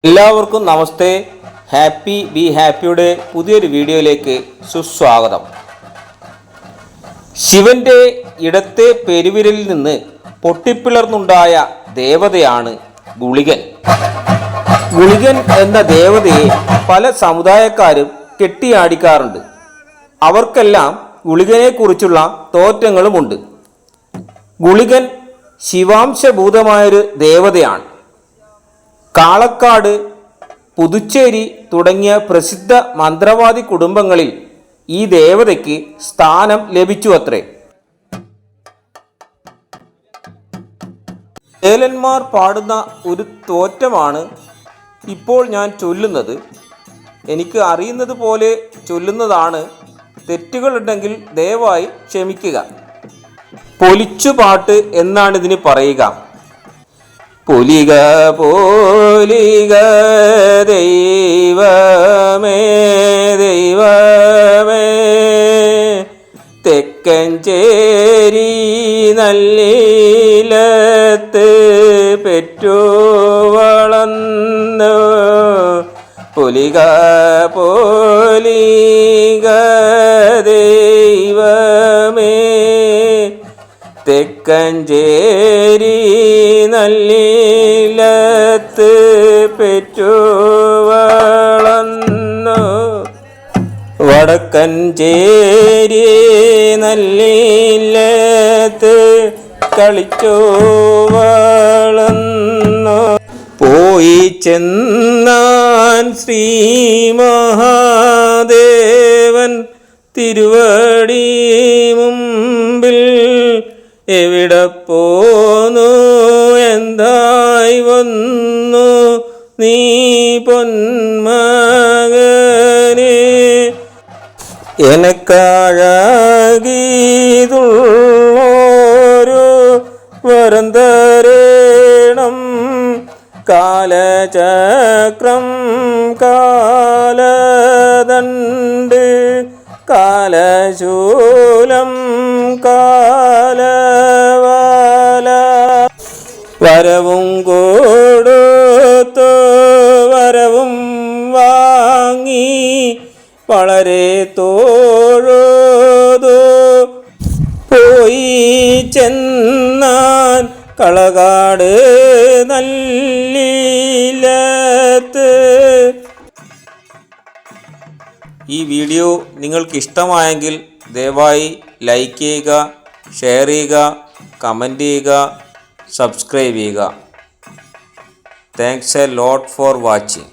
എല്ലാവർക്കും നമസ്തേ. Happy be ഹാപ്പിയുടെ പുതിയൊരു വീഡിയോയിലേക്ക് സുസ്വാഗതം. ശിവന്റെ ഇടത്തെ പെരുവിരലിൽ നിന്ന് പൊട്ടിപ്പിളർന്നുണ്ടായ ദേവതയാണ് ഗുളികൻ. ഗുളികൻ എന്ന ദേവതയെ പല സമുദായക്കാരും കെട്ടിയാടിക്കാറുണ്ട്. അവർക്കെല്ലാം ഗുളികനെക്കുറിച്ചുള്ള തോറ്റങ്ങളുമുണ്ട്. ഗുളികൻ ശിവാംശഭൂതമായൊരു ദേവതയാണ്. കാളക്കാട്, പുതുച്ചേരി തുടങ്ങിയ പ്രസിദ്ധ മന്ത്രവാദി കുടുംബങ്ങളിൽ ഈ ദേവതയ്ക്ക് സ്ഥാനം ലഭിച്ചു അത്രേ. ഏലന്മാർ പാടുന്ന ഒരു തോറ്റമാണ് ഇപ്പോൾ ഞാൻ ചൊല്ലുന്നത്. എനിക്ക് അറിയുന്നത് പോലെ ചൊല്ലുന്നതാണ്. തെറ്റുകളുണ്ടെങ്കിൽ ദയവായി ക്ഷമിക്കുക. പൊലിച്ചുപാട്ട് എന്നാണ് ഇതിന് പറയുക. പൊലിക പോലിക ദൈവമേ ദൈവമേ, തെക്കഞ്ചേരി നല്ലീലത്ത് പെറ്റു വളർന്നു. പൊലിക പോലിക ദൈവമേ, തെക്കഞ്ചേരി നല്ലീലത്ത് പെറ്റു വളർന്നു. വടക്കഞ്ചേരി നല്ലീലത്ത് കളിച്ചു വളർന്നു. പോയി ചെന്നാൻ ശ്രീ മഹാദേവൻ തിരുവടി മുമ്പിൽ, എവിടെ പോന്നു എന്തായി വന്നു നീ പൊന്മകനെ, എനക്കഴകീതുള്ളോരു വരം തരേണം. കാലചക്രം കാലദണ്ഡ് കാലശൂലം കാലവാല, വരവും കൊടുത്തു വരവും വാങ്ങി വളരെ തോഴുതു പോയി ചെന്നാൻ കളകാട് നല്ലീലത്ത്. ഈ വീഡിയോ നിങ്ങൾക്ക് ഇഷ്ടമായെങ്കിൽ ദയവായി ലൈക്ക് ചെയ്യുക, ഷെയർ ചെയ്യുക, കമൻറ്റ് ചെയ്യുക, സബ്സ്ക്രൈബ് ചെയ്യുക. Thanks a lot for watching.